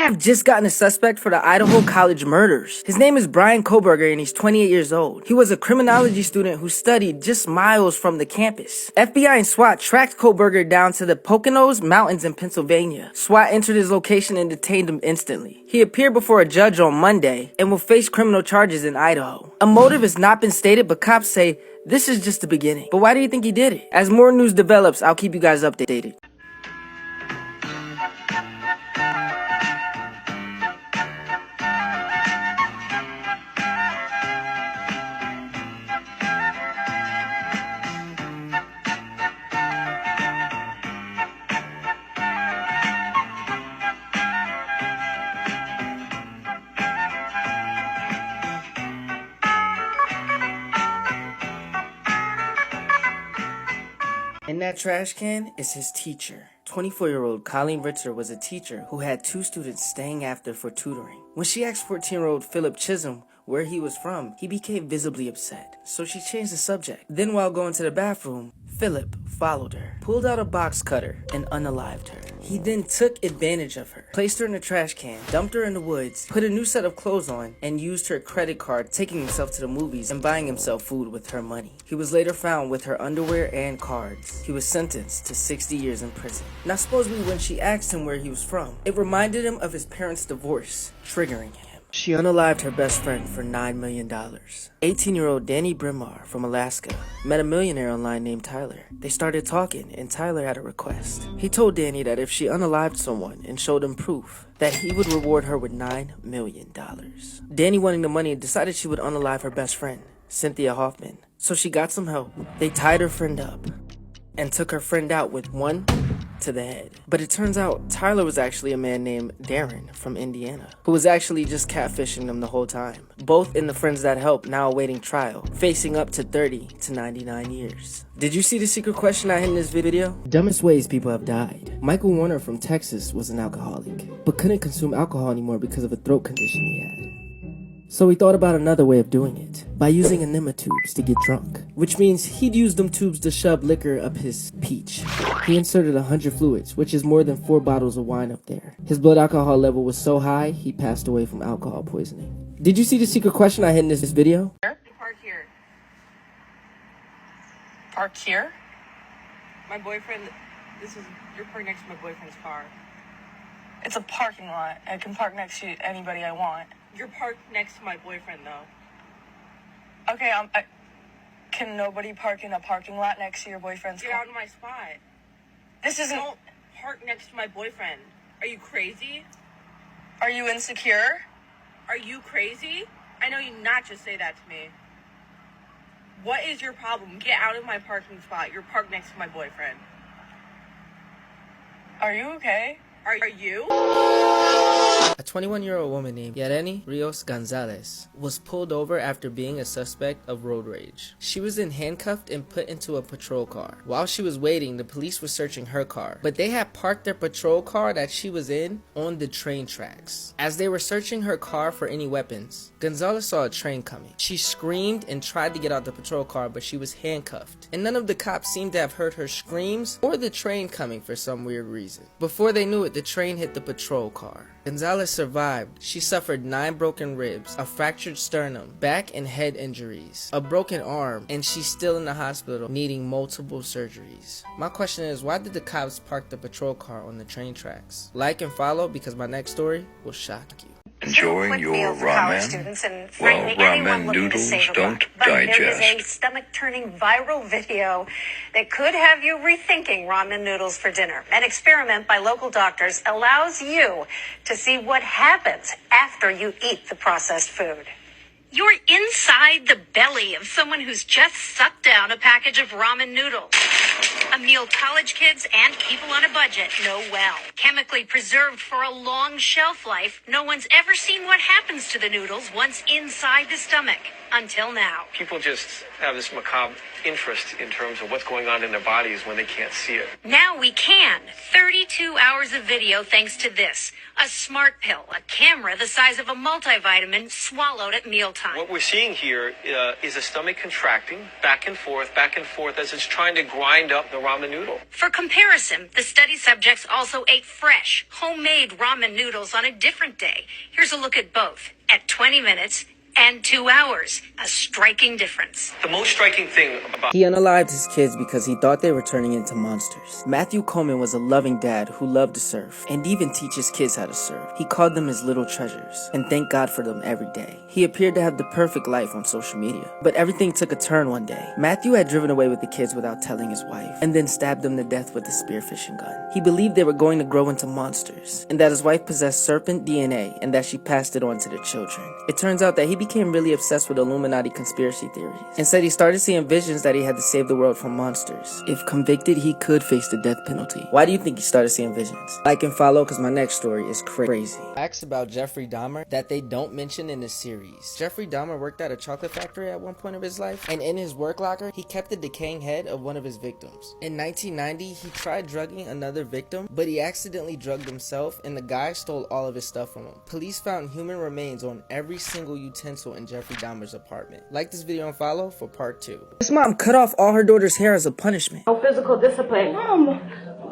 have just gotten a suspect for the Idaho College murders. His name is Brian Koberger and he's 28 years old. He was a criminology student who studied just miles from the campus. FBI and SWAT tracked Koberger down to the Poconos Mountains in Pennsylvania. SWAT entered his location and detained him instantly. He appeared before a judge on Monday and will face criminal charges in Idaho. A motive has not been stated, but cops say this is just the beginning. But why do you think he did it? As more news develops, I'll keep you guys updated. In that trash can is his teacher. 24-year-old Colleen Ritter was a teacher who had 2 students staying after for tutoring. When she asked 14-year-old Philip Chisholm where he was from, he became visibly upset, so she changed the subject. Then while going to the bathroom, Philip followed her, pulled out a box cutter, and unalived her. He then took advantage of her, placed her in a trash can, dumped her in the woods, put a new set of clothes on, and used her credit card, taking himself to the movies and buying himself food with her money. He was later found with her underwear and cards. He was sentenced to 60 years in prison. Now supposedly when she asked him where he was from, it reminded him of his parents' divorce, triggering him. She unalived her best friend for $9 million. 18-year-old Danny Brimar from Alaska met a millionaire online named Tyler. They started talking and Tyler had a request. He told Danny that if she unalived someone and showed him proof, that he would reward her with $9 million. Danny, wanting the money, decided she would unalive her best friend, Cynthia Hoffman. So she got some help. They tied her friend up and took her friend out with one to the head. But it turns out Tyler was actually a man named Darren from Indiana, who was actually just catfishing them the whole time. Both in the Friends That Help now awaiting trial, facing up to 30 to 99 years. Did you see the secret question I hid in this video? Dumbest ways people have died. Michael Warner from Texas was an alcoholic, but couldn't consume alcohol anymore because of a throat condition he had. So he thought about another way of doing it, by using enema tubes to get drunk, which means he'd use them tubes to shove liquor up his peach. He inserted 100 fluids, which is more than 4 bottles of wine up there. His blood alcohol level was so high, he passed away from alcohol poisoning. Did you see the secret question I hid in this video? Park here. Park here? My boyfriend, you're parked next to my boyfriend's car. It's a parking lot. I can park next to anybody I want. You're parked next to my boyfriend, though. Okay, can nobody park in a parking lot next to your boyfriend's car? Get out of my spot. This isn't... Don't park next to my boyfriend. Are you crazy? Are you insecure? Are you crazy? I know you not just say that to me. What is your problem? Get out of my parking spot. You're parked next to my boyfriend. Are you okay? Are you? A 21-year-old woman named Yareni Rios Gonzalez was pulled over after being a suspect of road rage. She was then handcuffed and put into a patrol car. While she was waiting, the police were searching her car, but they had parked their patrol car that she was in on the train tracks. As they were searching her car for any weapons, Gonzalez saw a train coming. She screamed and tried to get out the patrol car, but she was handcuffed, and none of the cops seemed to have heard her screams or the train coming for some weird reason. Before they knew it, the train hit the patrol car. Gonzalez survived. She suffered 9 broken ribs, a fractured sternum, back and head injuries, a broken arm, and she's still in the hospital needing multiple surgeries. My question is, why did the cops park the patrol car on the train tracks? Like and follow, because my next story will shock you. Enjoying your ramen? Well, ramen noodles don't digest. There is a stomach-turning viral video that could have you rethinking ramen noodles for dinner. An experiment by local doctors allows you to see what happens after you eat the processed food. You're inside the belly of someone who's just sucked down a package of ramen noodles. A meal college kids and people on a budget know well. Chemically preserved for a long shelf life, no one's ever seen what happens to the noodles once inside the stomach. Until now. People just have this macabre interest in terms of what's going on in their bodies when they can't see it. Now we can. 32 hours of video thanks to this. A smart pill, a camera the size of a multivitamin swallowed at mealtime. time. What we're seeing here is a stomach contracting back and forth as it's trying to grind up the ramen noodle. For comparison, the study subjects also ate fresh, homemade ramen noodles on a different day. Here's a look at both at 20 minutes and 2 hours. A striking difference. The most striking thing about He unalived his kids because he thought they were turning into monsters. Matthew Coleman was a loving dad who loved to surf and even teach his kids how to surf. He called them his little treasures and thanked God for them every day. He appeared to have the perfect life on social media. But everything took a turn one day. Matthew had driven away with the kids without telling his wife and then stabbed them to death with a spearfishing gun. He believed they were going to grow into monsters and that his wife possessed serpent DNA and that she passed it on to the children. It turns out that he became really obsessed with Illuminati conspiracy theories and said he started seeing visions that he had to save the world from monsters. If convicted, he could face the death penalty. Why do you think he started seeing visions? Like and follow because my next story is crazy. Facts about Jeffrey Dahmer that they don't mention in the series. Jeffrey Dahmer worked at a chocolate factory at one point of his life, and in his work locker, he kept the decaying head of one of his victims. In 1990, he tried drugging another victim, but he accidentally drugged himself, and the guy stole all of his stuff from him. Police found human remains on every single utensil in Jeffrey Dahmer's apartment. Like this video and follow for part 2. His mom cut off all her daughter's hair as a punishment. No physical discipline. Mom,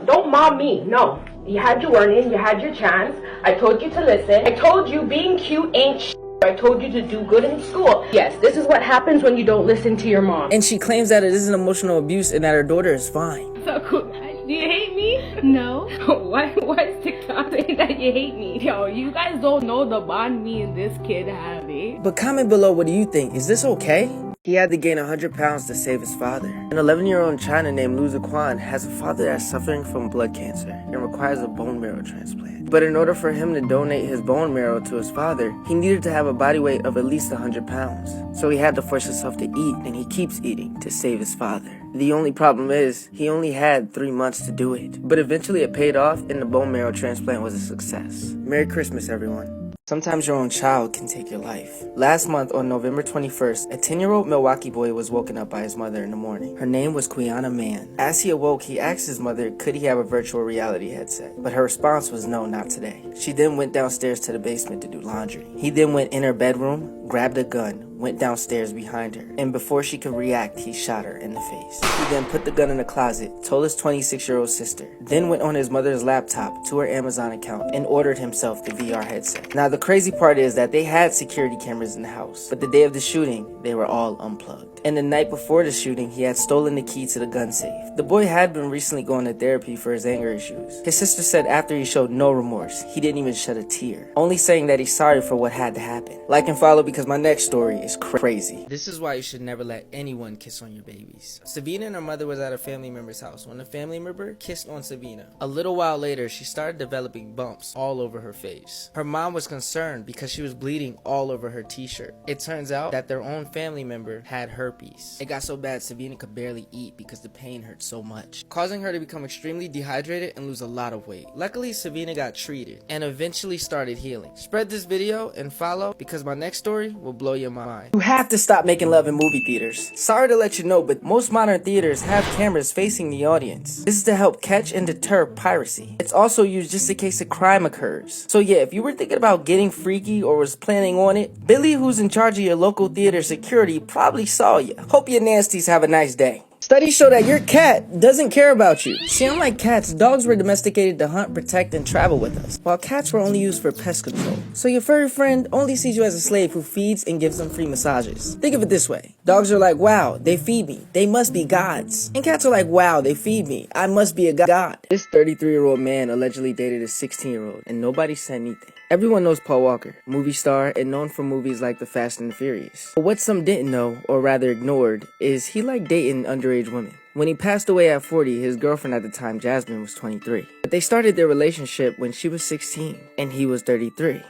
don't mom me. No. You had your warning. You had your chance. I told you to listen. I told you being cute ain't sh**. I told you to do good in school. Yes, this is what happens when you don't listen to your mom. And she claims that it isn't emotional abuse and that her daughter is fine. So cool. Do you hate me? No. Why is TikTok saying that you hate me? Yo, you guys don't know the bond me and this kid have, eh? But comment below, what do you think? Is this okay? He had to gain 100 pounds to save his father. An 11-year-old in China named Lu Ziquan has a father that's suffering from blood cancer and requires a bone marrow transplant. But in order for him to donate his bone marrow to his father, he needed to have a body weight of at least 100 pounds. So he had to force himself to eat, and he keeps eating to save his father. The only problem is, he only had 3 months to do it. But eventually it paid off, and the bone marrow transplant was a success. Merry Christmas, everyone. Sometimes your own child can take your life. Last month on November 21st, a 10-year-old Milwaukee boy was woken up by his mother in the morning. Her name was Quiana Mann. As he awoke, he asked his mother could he have a virtual reality headset, but her response was no, not today. She then went downstairs to the basement to do laundry. He then went in her bedroom, grabbed a gun, went downstairs behind her, and before she could react, he shot her in the face. He then put the gun in the closet, told his 26-year-old sister, then went on his mother's laptop to her Amazon account and ordered himself the VR headset. Now the crazy part is that they had security cameras in the house, but the day of the shooting, they were all unplugged. And the night before the shooting, he had stolen the key to the gun safe. The boy had been recently going to therapy for his anger issues. His sister said after he showed no remorse, he didn't even shed a tear, only saying that he's sorry for what had to happen. Like and follow because my next story is crazy. This is why you should never let anyone kiss on your babies. Savina and her mother was at a family member's house when a family member kissed on Savina. A little while later, she started developing bumps all over her face. Her mom was concerned because she was bleeding all over her t-shirt. It turns out that their own family member had herpes. It got so bad Savina could barely eat because the pain hurt so much, causing her to become extremely dehydrated and lose a lot of weight. Luckily, Savina got treated and eventually started healing. Spread this video and follow because my next story will blow your mind. You have to stop making love in movie theaters. Sorry to let you know, but most modern theaters have cameras facing the audience. This is to help catch and deter piracy. It's also used just in case a crime occurs. So yeah, if you were thinking about getting freaky or was planning on it, Billy, who's in charge of your local theater security, probably saw you. Hope your nasties have a nice day. Studies show that your cat doesn't care about you. See, unlike cats, dogs were domesticated to hunt, protect, and travel with us, while cats were only used for pest control. So your furry friend only sees you as a slave who feeds and gives them free massages. Think of it this way. Dogs are like, wow, they feed me. They must be gods. And cats are like, wow, they feed me. I must be a god. This 33-year-old man allegedly dated a 16-year-old, and nobody said anything. Everyone knows Paul Walker, movie star and known for movies like The Fast and the Furious. But what some didn't know, or rather ignored, is he liked dating underage women. When he passed away at 40, his girlfriend at the time, Jasmine, was 23. But they started their relationship when she was 16, and he was 33.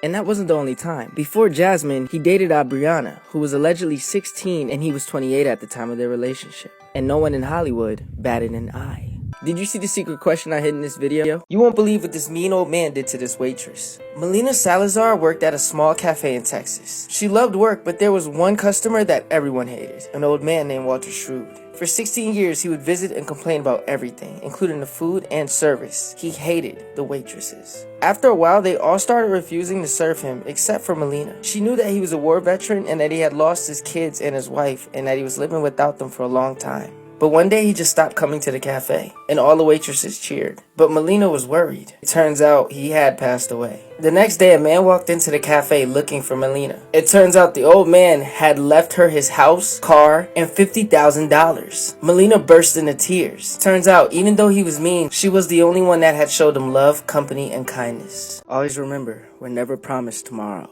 And that wasn't the only time. Before Jasmine, he dated Brianna, who was allegedly 16 and he was 28 at the time of their relationship. And no one in Hollywood batted an eye. Did you see the secret question I hid in this video? You won't believe what this mean old man did to this waitress. Melina Salazar worked at a small cafe in Texas. She loved work, but there was one customer that everyone hated, an old man named Walter Schrood. For 16 years, he would visit and complain about everything, including the food and service. He hated the waitresses. After a while, they all started refusing to serve him, except for Melina. She knew that he was a war veteran and that he had lost his kids and his wife, and that he was living without them for a long time. But one day he just stopped coming to the cafe, and all the waitresses cheered. But Melina was worried. It turns out he had passed away. The next day, a man walked into the cafe looking for Melina. It turns out the old man had left her his house, car, and $50,000. Melina burst into tears. Turns out, even though he was mean, she was the only one that had showed him love, company, and kindness. Always remember, we're never promised tomorrow.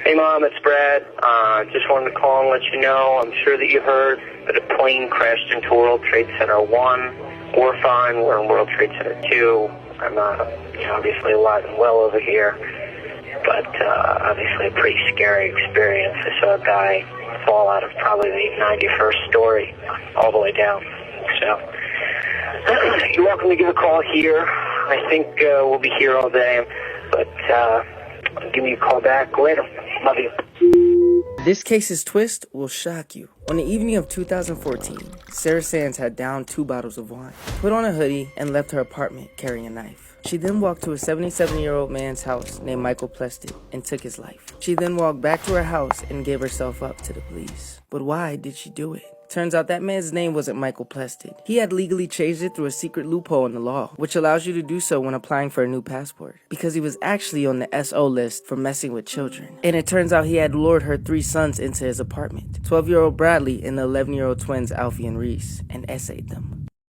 Hey Mom, it's Brad. Just wanted to call and let you know, I'm sure that you heard that a plane crashed into World Trade Center 1. We're fine, we're in World Trade Center 2. I'm obviously alive and well over here, but obviously a pretty scary experience. I saw a guy fall out of probably the 91st story all the way down. So, you're welcome to give a call here. I think we'll be here all day, but give me a call back later. Love you. This case's twist will shock you. On the evening of 2014, Sarah Sands had downed 2 bottles of wine, put on a hoodie, and left her apartment carrying a knife. She then walked to a 77-year-old man's house named Michael Plested and took his life. She then walked back to her house and gave herself up to the police. But why did she do it? Turns out that man's name wasn't Michael Plested. He had legally changed it through a secret loophole in the law, which allows you to do so when applying for a new passport, because he was actually on the SO list for messing with children. And it turns out he had lured her 3 sons into his apartment, 12-year-old Bradley and the 11-year-old twins Alfie and Reese, and essayed them.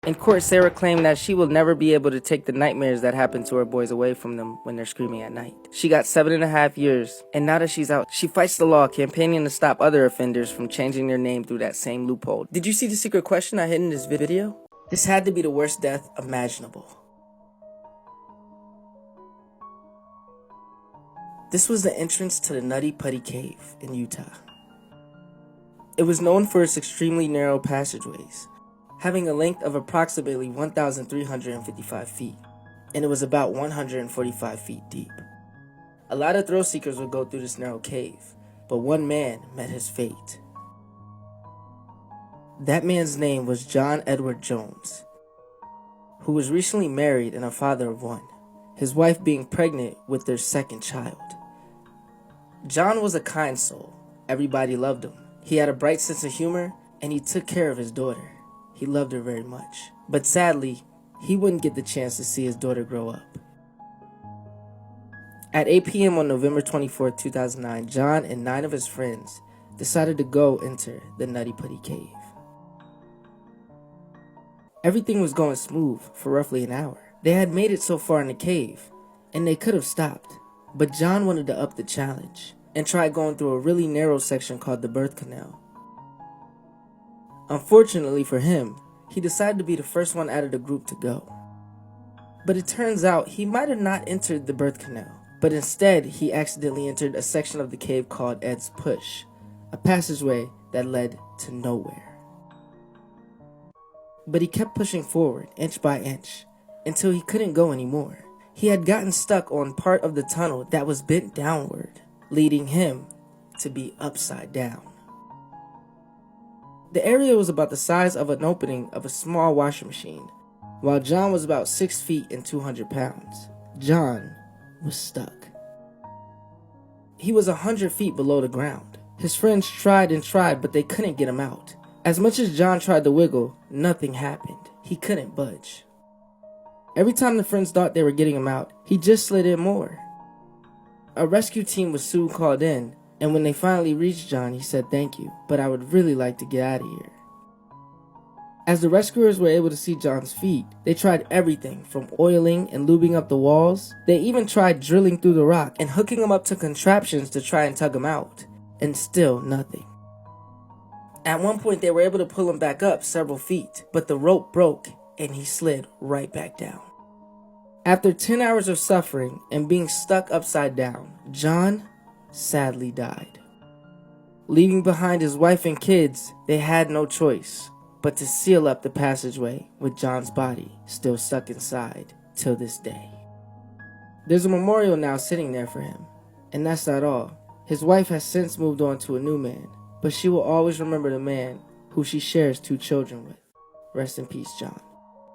In court, Sarah claimed that she will never be able to take the nightmares that happen to her boys away from them when they're screaming at night. She got 7.5 years, and now that she's out, she fights the law, campaigning to stop other offenders from changing their name through that same loophole. Did you see the secret question I hid in this video? This had to be the worst death imaginable. This was the entrance to the Nutty Putty Cave in Utah. It was known for its extremely narrow passageways, having a length of approximately 1,355 feet, and it was about 145 feet deep. A lot of thrill seekers would go through this narrow cave, but one man met his fate. That man's name was John Edward Jones, who was recently married and a father of 1, his wife being pregnant with their 2nd child. John was a kind soul. Everybody loved him. He had a bright sense of humor, and he took care of his daughter. He loved her very much. But sadly, he wouldn't get the chance to see his daughter grow up. At 8 p.m. on November 24, 2009, John and 9 of his friends decided to go enter the Nutty Putty Cave. Everything was going smooth for roughly an hour. They had made it so far in the cave, and they could have stopped. But John wanted to up the challenge and tried going through a really narrow section called the birth canal. Unfortunately for him, he decided to be the first one out of the group to go. But it turns out he might have not entered the birth canal, but instead he accidentally entered a section of the cave called Ed's Push, a passageway that led to nowhere. But he kept pushing forward, inch by inch, until he couldn't go anymore. He had gotten stuck on part of the tunnel that was bent downward, leading him to be upside down. The area was about the size of an opening of a small washing machine, while John was about 6 feet and 200 pounds. John was stuck. He was 100 feet below the ground. His friends tried and tried, but they couldn't get him out. As much as John tried to wiggle, nothing happened. He couldn't budge. Every time the friends thought they were getting him out, he just slid in more. A rescue team was soon called in, and when they finally reached John, he said, "Thank you, but I would really like to get out of here." As the rescuers were able to see John's feet, they tried everything from oiling and lubing up the walls. They even tried drilling through the rock and hooking him up to contraptions to try and tug him out, and still nothing. At one point, they were able to pull him back up several feet, but the rope broke and he slid right back down. After 10 hours of suffering and being stuck upside down, John sadly died. Leaving behind his wife and kids, they had no choice but to seal up the passageway with John's body still stuck inside till this day. There's a memorial now sitting there for him, and that's not all. His wife has since moved on to a new man, but she will always remember the man who she shares 2 children with. Rest in peace, John.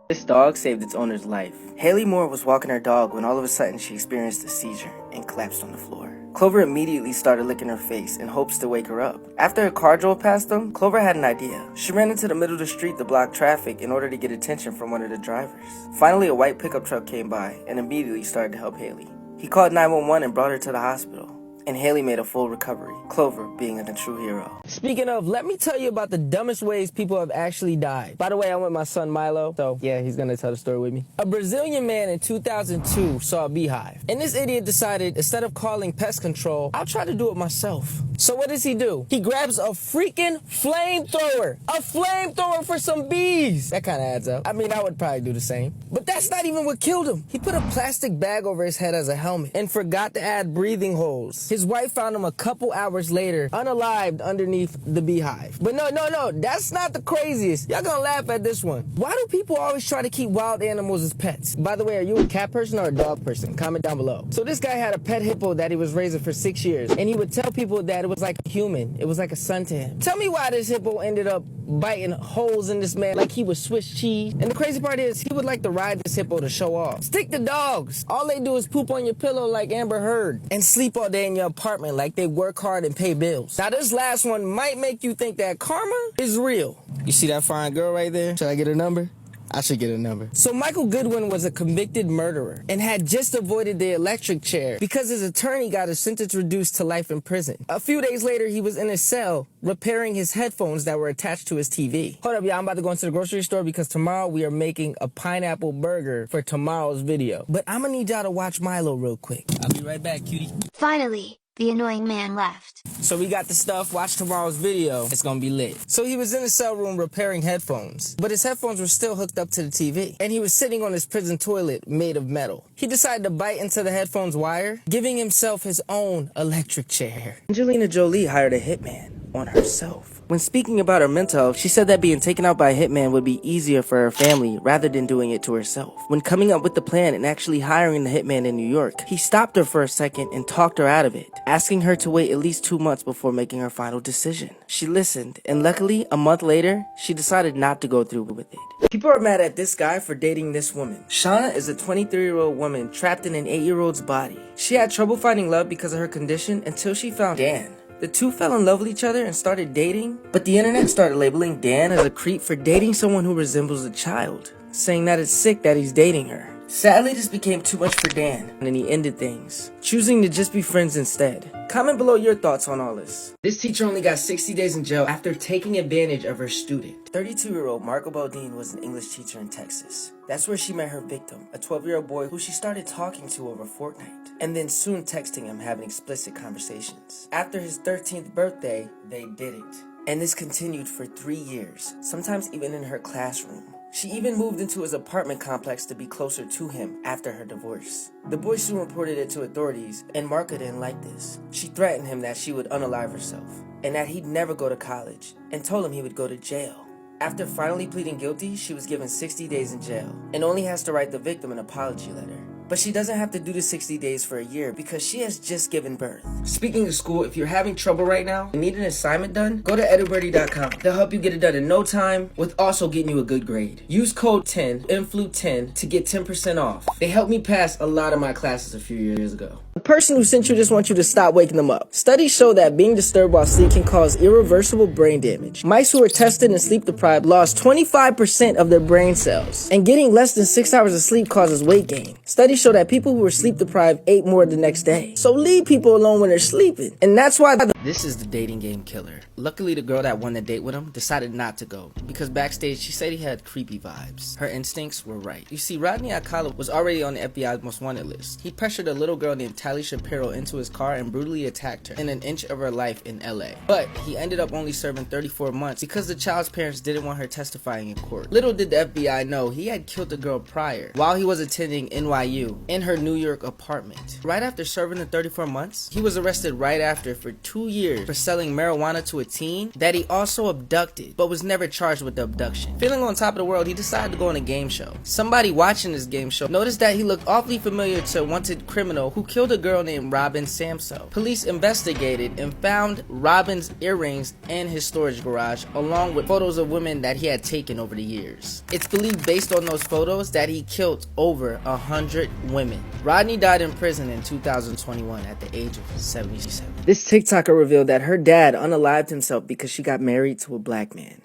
This dog saved its owner's life. Haley Moore was walking her dog when all of a sudden she experienced a seizure and collapsed on the floor. Clover immediately started licking her face in hopes to wake her up. After a car drove past them, Clover had an idea. She ran into the middle of the street to block traffic in order to get attention from one of the drivers. Finally, a white pickup truck came by and immediately started to help Haley. He called 911 and brought her to the hospital. And Haley made a full recovery, Clover being a true hero. Speaking of, let me tell you about the dumbest ways people have actually died. By the way, I'm with my son Milo, so yeah, he's gonna tell the story with me. A Brazilian man in 2002 saw a beehive, and this idiot decided, instead of calling pest control, I'll try to do it myself. So what does he do? He grabs a freaking flamethrower. A flamethrower for some bees. That kind of adds up. I mean, I would probably do the same. But that's not even what killed him. He put a plastic bag over his head as a helmet and forgot to add breathing holes. His wife found him a couple hours later, unalived underneath the beehive. But no, that's not the craziest. Y'all gonna laugh at this one. Why do people always try to keep wild animals as pets? By the way, are you a cat person or a dog person? Comment down below. So this guy had a pet hippo that he was raising for 6 years, and he would tell people that it was like a human. It was like a son to him. Tell me why this hippo ended up biting holes in this man like he was Swiss cheese. And the crazy part is, he would like to ride this hippo to show off. Stick to dogs. All they do is poop on your pillow like Amber Heard and sleep all day in your apartment like they work hard and pay bills. Now this last one might make you think that karma is real. You see that fine girl right there? Should I get her number? I should get a number. So Michael Goodwin was a convicted murderer and had just avoided the electric chair because his attorney got his sentence reduced to life in prison. A few days later, he was in his cell repairing his headphones that were attached to his TV. Hold up, y'all. I'm about to go into the grocery store because tomorrow we are making a pineapple burger for tomorrow's video. But I'm gonna need y'all to watch Milo real quick. I'll be right back, cutie. Finally, the annoying man left. So we got the stuff, watch tomorrow's video, it's gonna be lit. So he was in the cell room repairing headphones, but his headphones were still hooked up to the TV, and he was sitting on his prison toilet made of metal. He decided to bite into the headphones wire, giving himself his own electric chair. Angelina Jolie hired a hitman on herself. When speaking about her mental health, she said that being taken out by a hitman would be easier for her family rather than doing it to herself. When coming up with the plan and actually hiring the hitman in New York, he stopped her for a second and talked her out of it, asking her to wait at least 2 months before making her final decision. She listened, and luckily, a month later, she decided not to go through with it. People are mad at this guy for dating this woman. Shauna is a 23-year-old woman trapped in an 8-year-old's body. She had trouble finding love because of her condition until she found Dan. The two fell in love with each other and started dating, but the internet started labeling Dan as a creep for dating someone who resembles a child, saying that it's sick that he's dating her. Sadly, this became too much for Dan, and he ended things, choosing to just be friends instead. Comment below your thoughts on all this. This teacher only got 60 days in jail after taking advantage of her student. 32-year-old Marco Baldine was an English teacher in Texas. That's where she met her victim, a 12-year-old boy who she started talking to over Fortnite, and then soon texting him, having explicit conversations. After his 13th birthday, they did it. And this continued for 3 years, sometimes even in her classroom. She even moved into his apartment complex to be closer to him after her divorce. The boy soon reported it to authorities, and Marka didn't like this. She threatened him that she would unalive herself, and that he'd never go to college, and told him he would go to jail. After finally pleading guilty, she was given 60 days in jail, and only has to write the victim an apology letter. But she doesn't have to do the 60 days for a year because she has just given birth. Speaking of school, if you're having trouble right now and need an assignment done, go to edubirdie.com. They'll help you get it done in no time with also getting you a good grade. Use code 10, INFLU10 to get 10% off. They helped me pass a lot of my classes a few years ago. The person who sent you just wants you to stop waking them up. Studies show that being disturbed while asleep can cause irreversible brain damage. Mice who were tested and sleep deprived lost 25% of their brain cells. And getting less than 6 hours of sleep causes weight gain. Studies show that people who were sleep deprived ate more the next day. So leave people alone when they're sleeping. And that's why this is the dating game killer. Luckily, the girl that won the date with him decided not to go because backstage she said he had creepy vibes. Her instincts were right. You see, Rodney Alcala was already on the FBI's most wanted list. He pressured a little girl named Tyler Kylie Shapiro into his car and brutally attacked her in an inch of her life in LA. But he ended up only serving 34 months because the child's parents didn't want her testifying in court. Little did the FBI know he had killed the girl prior while he was attending NYU in her New York apartment. Right after serving the 34 months, he was arrested right after for 2 years for selling marijuana to a teen that he also abducted, but was never charged with the abduction. Feeling on top of the world, he decided to go on a game show. Somebody watching this game show noticed that he looked awfully familiar to a wanted criminal who killed a girl named Robin Samso. Police investigated and found Robin's earrings in his storage garage, along with photos of women that he had taken over the years. It's believed based on those photos that he killed over 100 women. Rodney died in prison in 2021 at the age of 77. This TikToker revealed that her dad unalived himself because she got married to a black man.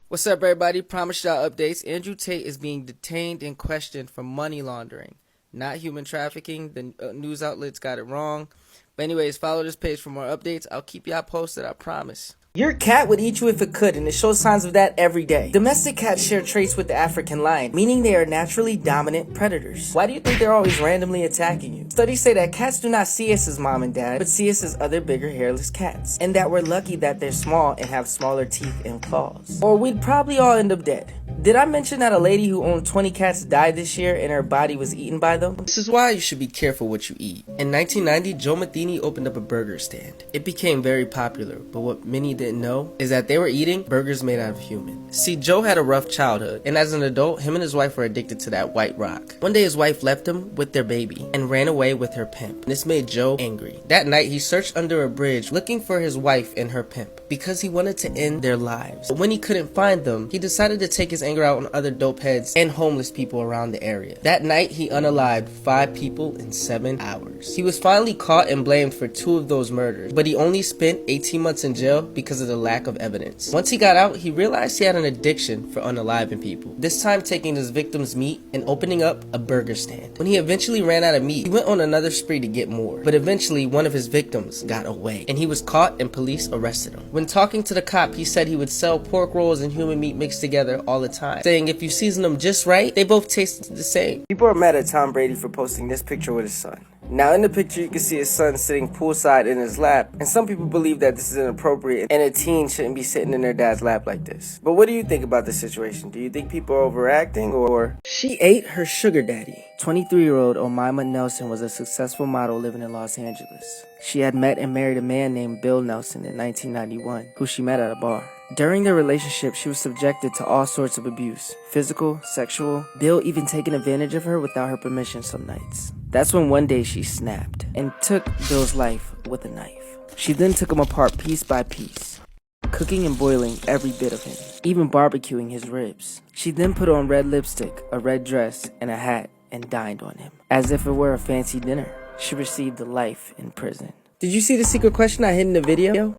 What's up, everybody? Promise y'all updates. Andrew Tate is being detained and questioned for money laundering, not human trafficking. The news outlets got it wrong. But anyways, follow this page for more updates. I'll keep y'all posted, I promise. Your cat would eat you if it could, and it shows signs of that every day. Domestic cats share traits with the African lion, meaning they are naturally dominant predators. Why do you think they're always randomly attacking you? Studies say that cats do not see us as mom and dad, but see us as other bigger hairless cats, and that we're lucky that they're small and have smaller teeth and claws. Or we'd probably all end up dead. Did I mention that a lady who owned 20 cats died this year and her body was eaten by them? This is why you should be careful what you eat. In 1990, Joe Matheny opened up a burger stand. It became very popular, but what many didn't know is that they were eating burgers made out of humans. See, Joe had a rough childhood, and as an adult, him and his wife were addicted to that white rock. One day his wife left him with their baby and ran away with her pimp. This made Joe angry. That night, he searched under a bridge looking for his wife and her pimp because he wanted to end their lives. But when he couldn't find them, he decided to take his anger out on other dope heads and homeless people around the area. That night, he unalived 5 people in 7 hours. He was finally caught and blamed for 2 of those murders, but he only spent 18 months in jail because of the lack of evidence. Once he got out, he realized he had an addiction for unaliving people, this time taking his victims' meat and opening up a burger stand. When he eventually ran out of meat, he went on another spree to get more, but eventually one of his victims got away, and he was caught and police arrested him. When talking to the cop, he said he would sell pork rolls and human meat mixed together all the time, saying if you season them just right, they both tasted the same. People are mad at Tom Brady for posting this picture with his son. Now in the picture you can see his son sitting poolside in his lap, and some people believe that this is inappropriate and a teen shouldn't be sitting in their dad's lap like this. But what do you think about this situation? Do you think people are overacting, or? She ate her sugar daddy. 23-year-old Omaima Nelson was a successful model living in Los Angeles. She had met and married a man named Bill Nelson in 1991, who she met at a bar. During their relationship, she was subjected to all sorts of abuse, physical, sexual, Bill even taking advantage of her without her permission some nights. That's when one day she snapped and took Bill's life with a knife. She then took him apart piece by piece, cooking and boiling every bit of him, even barbecuing his ribs. She then put on red lipstick, a red dress, and a hat and dined on him, as if it were a fancy dinner. She received a life in prison. Did you see the secret question I hid in the video?